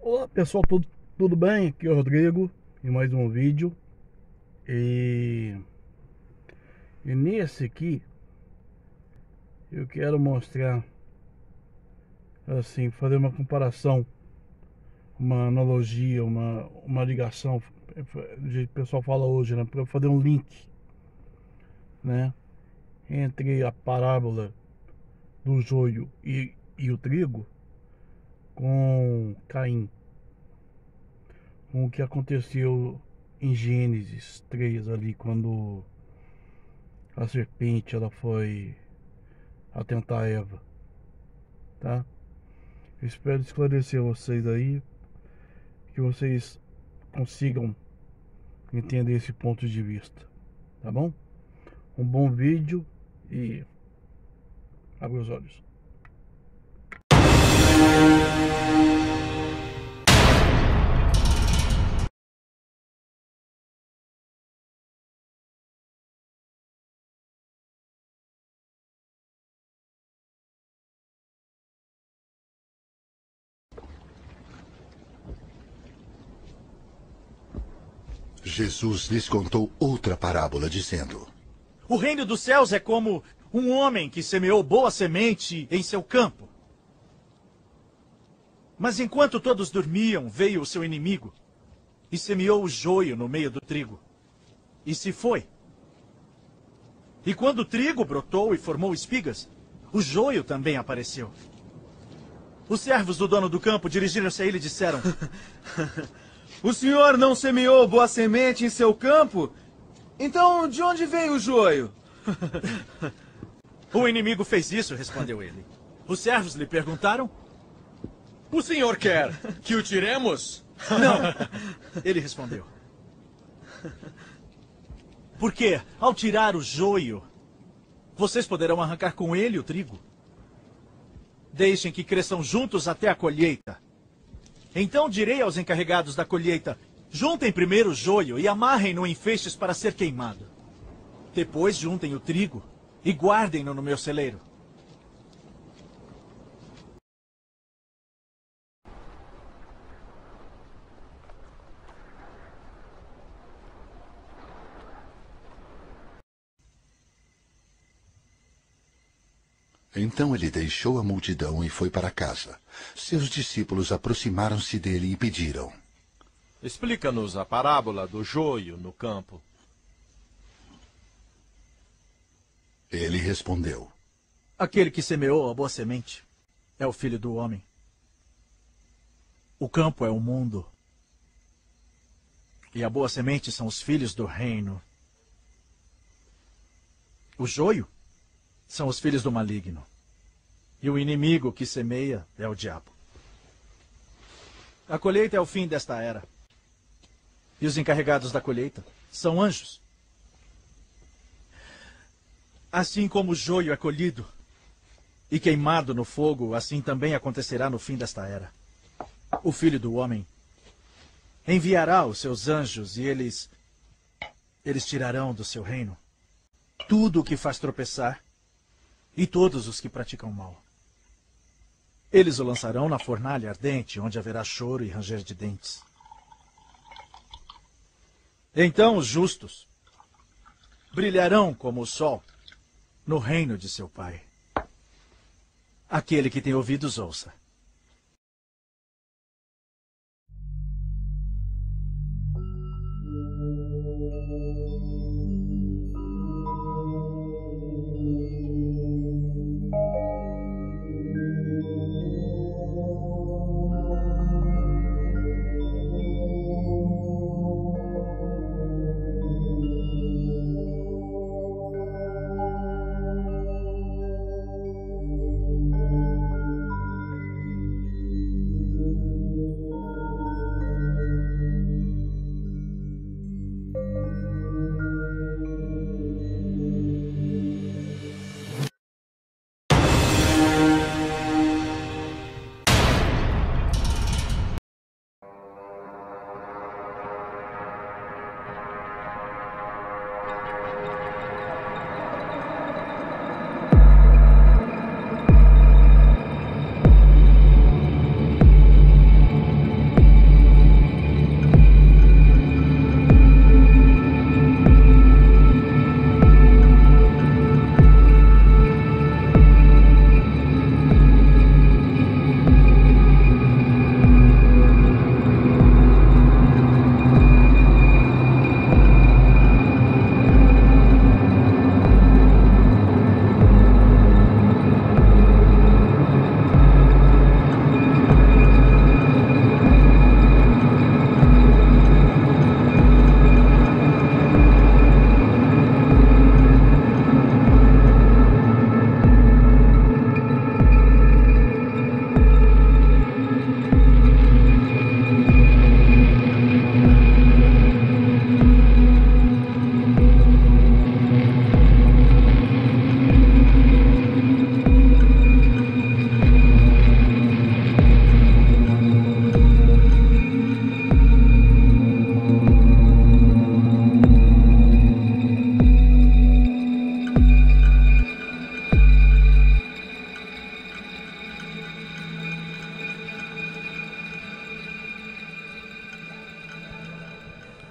Olá pessoal, tudo bem? Aqui é o Rodrigo em mais um vídeo. E, e nesse aqui eu quero mostrar, assim, fazer uma comparação, uma analogia, uma ligação, do jeito que o pessoal fala hoje, né? Para fazer um link, né? Entre a parábola do joio e o trigo com Caim, com o que aconteceu em Gênesis 3 ali, quando a serpente ela foi atentar Eva, tá? Eu espero esclarecer vocês aí, que vocês consigam entender esse ponto de vista, tá bom? Um bom vídeo e abra os olhos. Jesus lhes contou outra parábola, dizendo: O reino dos céus é como um homem que semeou boa semente em seu campo. Mas enquanto todos dormiam, veio o seu inimigo e semeou o joio no meio do trigo. E se foi. E quando o trigo brotou e formou espigas, o joio também apareceu. Os servos do dono do campo dirigiram-se a ele e disseram: O senhor não semeou boa semente em seu campo? Então, de onde veio o joio? O inimigo fez isso, respondeu ele. Os servos lhe perguntaram: O senhor quer que o tiremos? Não, ele respondeu. Porque, ao tirar o joio, vocês poderão arrancar com ele o trigo. Deixem que cresçam juntos até a colheita. Então direi aos encarregados da colheita: juntem primeiro o joio e amarrem-no em feixes para ser queimado. Depois juntem o trigo e guardem-no no meu celeiro. Então ele deixou a multidão e foi para casa. Seus discípulos aproximaram-se dele e pediram: Explica-nos a parábola do joio no campo. Ele respondeu: Aquele que semeou a boa semente é o Filho do Homem. O campo é o mundo. E a boa semente são os filhos do reino. O joio são os filhos do maligno. E o inimigo que semeia é o diabo. A colheita é o fim desta era. E os encarregados da colheita são anjos. Assim como o joio é colhido e queimado no fogo, assim também acontecerá no fim desta era. O Filho do Homem enviará os seus anjos e eles tirarão do seu reino tudo o que faz tropeçar e todos os que praticam mal. Eles o lançarão na fornalha ardente, onde haverá choro e ranger de dentes. Então os justos brilharão como o sol no reino de seu Pai. Aquele que tem ouvidos, ouça.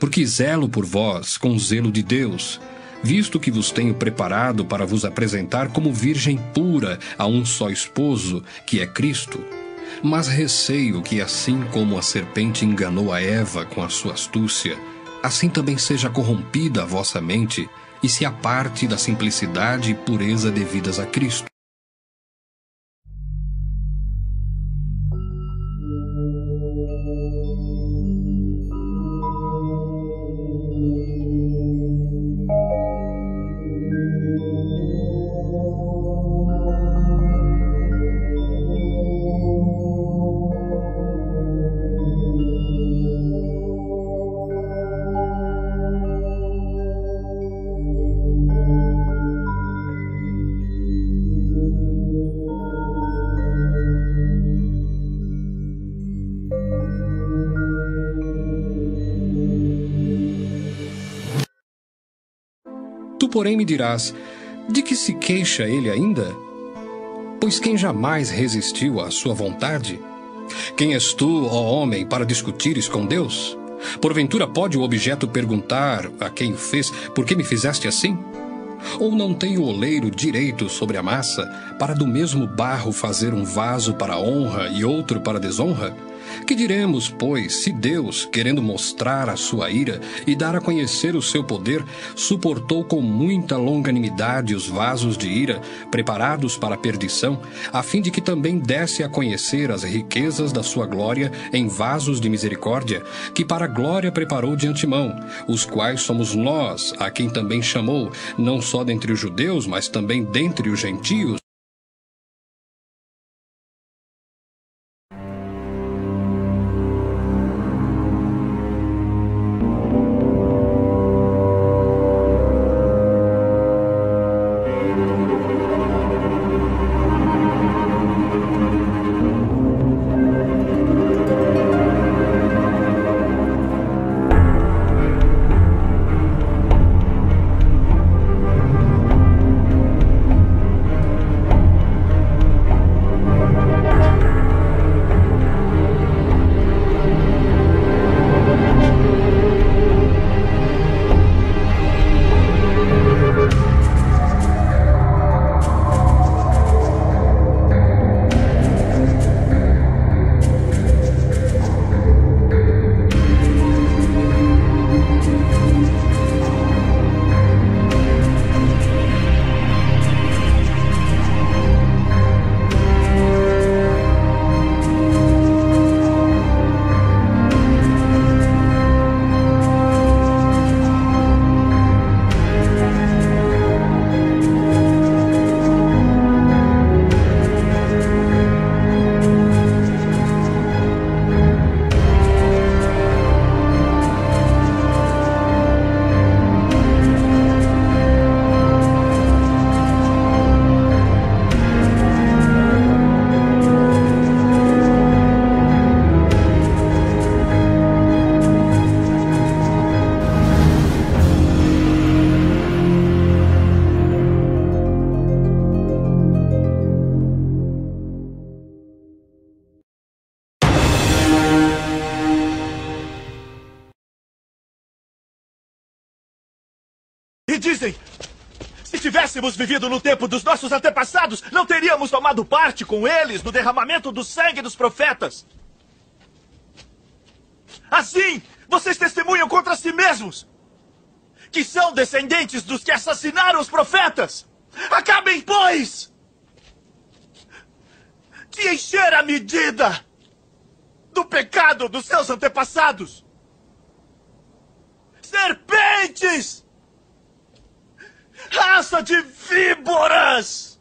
porque zelo por vós com o zelo de Deus, visto que vos tenho preparado para vos apresentar como virgem pura a um só esposo, que é Cristo. Mas receio que, assim como a serpente enganou a Eva com a sua astúcia, assim também seja corrompida a vossa mente e se aparte da simplicidade e pureza devidas a Cristo. Tu, porém, me dirás, de que se queixa ele ainda? Pois quem jamais resistiu à sua vontade? Quem és tu, ó homem, para discutires com Deus? Porventura pode o objeto perguntar a quem o fez, por que me fizeste assim? Ou não tem o oleiro direito sobre a massa, para do mesmo barro fazer um vaso para honra e outro para desonra? Que diremos, pois, se Deus, querendo mostrar a sua ira e dar a conhecer o seu poder, suportou com muita longanimidade os vasos de ira, preparados para a perdição, a fim de que também desse a conhecer as riquezas da sua glória em vasos de misericórdia, que para a glória preparou de antemão, os quais somos nós, a quem também chamou, não só dentre os judeus, mas também dentre os gentios? E dizem, se tivéssemos vivido no tempo dos nossos antepassados, não teríamos tomado parte com eles no derramamento do sangue dos profetas. Assim, vocês testemunham contra si mesmos, que são descendentes dos que assassinaram os profetas. Acabem, pois, de encher a medida do pecado dos seus antepassados. Serpentes! Raça de víboras!